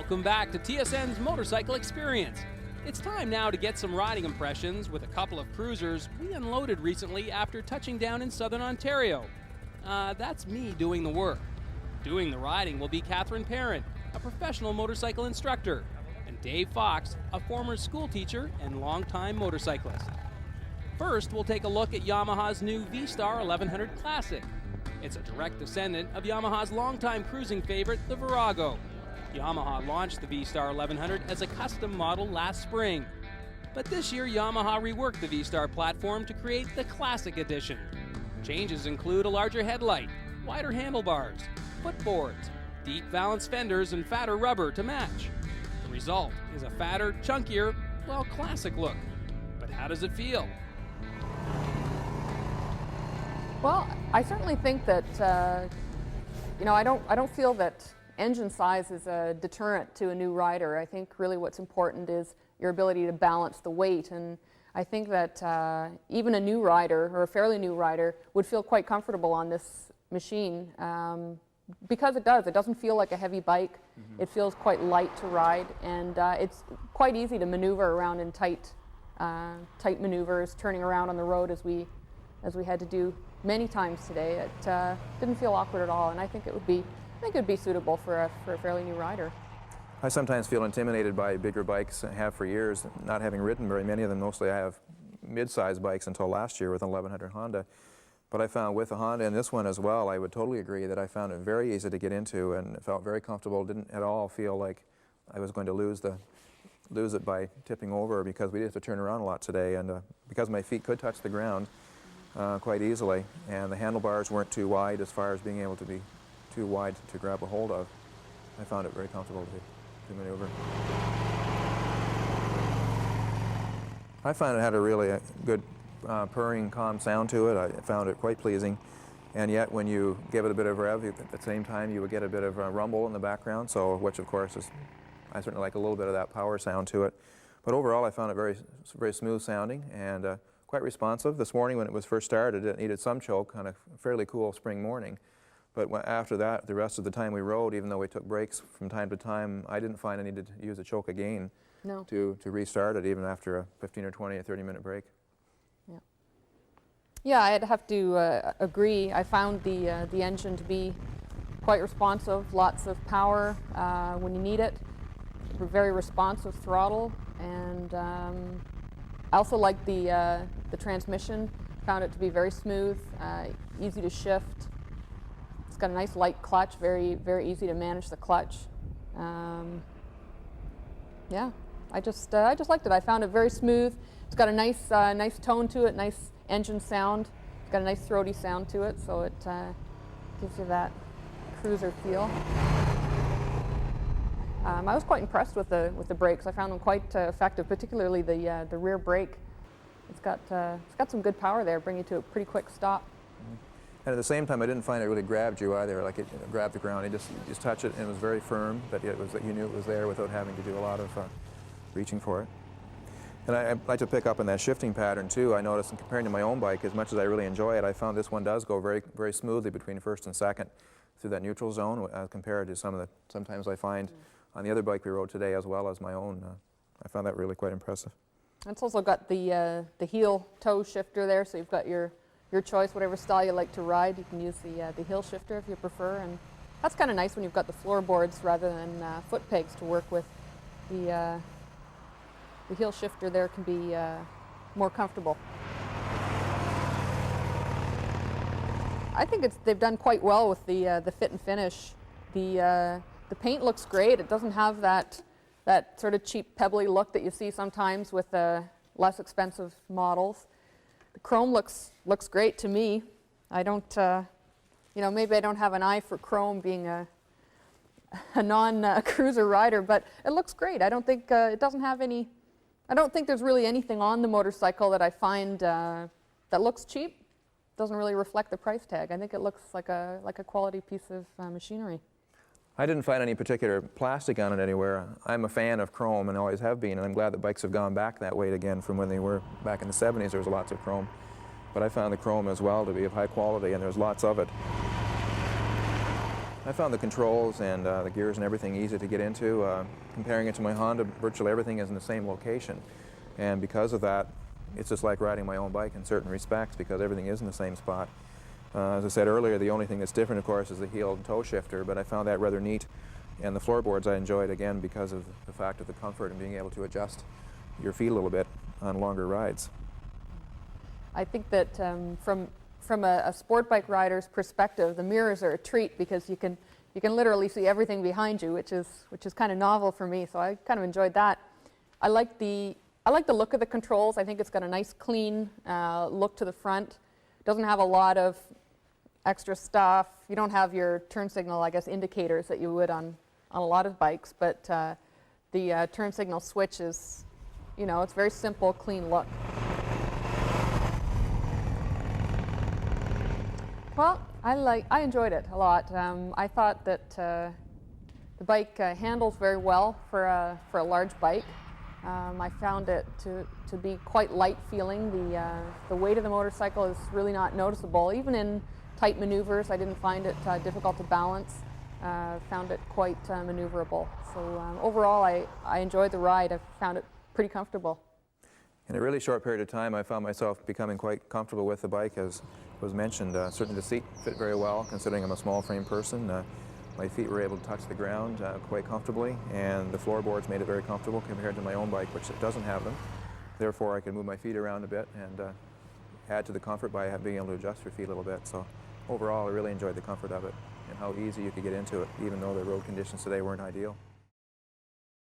Welcome back to TSN's Motorcycle Experience. It's time now to get some riding impressions with a couple of cruisers we unloaded recently after touching down in southern Ontario. That's me doing the work. Doing the riding will be Catherine Perrin, a professional motorcycle instructor, and Dave Fox, a former school teacher and longtime motorcyclist. First, we'll take a look at Yamaha's new Vstar 1100 Classic. It's a direct descendant of Yamaha's longtime cruising favorite, the Virago. Yamaha launched the Vstar 1100 as a custom model last spring. But this year, Yamaha reworked the Vstar platform to create the Classic Edition. Changes include a larger headlight, wider handlebars, footboards, deep valance fenders, and fatter rubber to match. The result is a fatter, chunkier, well, classic look. But how does it feel? Well, I certainly think that, I don't feel that engine size is a deterrent to a new rider. I think really what's important is your ability to balance the weight, and I think that even a new rider, or a fairly new rider, would feel quite comfortable on this machine because it doesn't feel like a heavy bike. It feels quite light to ride, and it's quite easy to maneuver around in tight maneuvers, turning around on the road as we had to do many times today. It didn't feel awkward at all, and I think it would be suitable for a fairly new rider. I sometimes feel intimidated by bigger bikes. I have for years, not having ridden very many of them. Mostly I have mid-sized bikes until last year with an 1100 Honda. But I found with the Honda and this one as well, I would totally agree that I found it very easy to get into, and it felt very comfortable. Didn't at all feel like I was going to lose it by tipping over, because we did have to turn around a lot today, and because my feet could touch the ground quite easily, and the handlebars weren't too wide as far as being able to be too wide to grab a hold of. I found it very comfortable to maneuver. I found it had a really good purring, calm sound to it. I found it quite pleasing, and yet when you give it a bit of rev, at the same time you would get a bit of a rumble in the background, so which of course is, I certainly like a little bit of that power sound to it. But overall I found it very, very smooth sounding and quite responsive. This morning when it was first started, it needed some choke on a fairly cool spring morning. But after that, the rest of the time we rode, even though we took breaks from time to time, I didn't find I needed to use a choke again to restart it, even after a 15 or 20 or 30-minute break. Yeah, I'd have to agree. I found the engine to be quite responsive, lots of power when you need it, very responsive throttle, and I also like the transmission. Found it to be very smooth, easy to shift. It's got a nice light clutch, very, very easy to manage the clutch. Yeah, I just liked it. I found it very smooth. It's got a nice, nice tone to it, nice engine sound. It's got a nice throaty sound to it, so it gives you that cruiser feel. I was quite impressed with the brakes. I found them quite effective, particularly the rear brake. It's got some good power there, bring you to a pretty quick stop. And at the same time, I didn't find it really grabbed you either, like it grabbed the ground. You just touch it and it was very firm, that you knew it was there without having to do a lot of reaching for it. And I like to pick up on that shifting pattern too. I noticed in comparing to my own bike, as much as I really enjoy it, I found this one does go very, very smoothly between first and second through that neutral zone compared to sometimes I find on the other bike we rode today as well as my own. I found that really quite impressive. It's also got the heel toe shifter there, so you've got your choice, whatever style you like to ride. You can use the heel shifter if you prefer, and that's kind of nice when you've got the floorboards rather than foot pegs to work with. The heel shifter there can be more comfortable. I think they've done quite well with the fit and finish. The paint looks great. It doesn't have that sort of cheap pebbly look that you see sometimes with less expensive models. The chrome looks great to me. I don't, maybe I don't have an eye for chrome being a non-cruiser rider, but it looks great. I don't think it doesn't have any. I don't think there's really anything on the motorcycle that I find that looks cheap. Doesn't really reflect the price tag. I think it looks like a quality piece of machinery. I didn't find any particular plastic on it anywhere. I'm a fan of chrome and always have been, and I'm glad that bikes have gone back that way again from when they were back in the 70s. There was lots of chrome. But I found the chrome as well to be of high quality, and there's lots of it. I found the controls and the gears and everything easy to get into. Comparing it to my Honda, virtually everything is in the same location. And because of that, it's just like riding my own bike in certain respects because everything is in the same spot. As I said earlier, the only thing that's different, of course, is the heel and toe shifter, but I found that rather neat. And the floorboards I enjoyed, again, because of the fact of the comfort and being able to adjust your feet a little bit on longer rides. I think that from a sport bike rider's perspective, the mirrors are a treat because you can literally see everything behind you, which is kind of novel for me. So I kind of enjoyed that. I like the look of the controls. I think it's got a nice clean look to the front. Doesn't have a lot of extra stuff. You don't have your turn signal, I guess, indicators that you would on a lot of bikes, but the turn signal switch is, you know, it's very simple, clean look. Well, I enjoyed it a lot. I thought that the bike handles very well for a large bike. I found it to be quite light feeling. The weight of the motorcycle is really not noticeable. Even in tight maneuvers, I didn't find it difficult to balance. Found it quite maneuverable. So overall, I enjoyed the ride. I found it pretty comfortable. In a really short period of time, I found myself becoming quite comfortable with the bike, as was mentioned. Certainly the seat fit very well, considering I'm a small frame person. My feet were able to touch the ground quite comfortably, and the floorboards made it very comfortable compared to my own bike, which doesn't have them. Therefore, I could move my feet around a bit and add to the comfort by being able to adjust your feet a little bit. So overall, I really enjoyed the comfort of it and how easy you could get into it, even though the road conditions today weren't ideal.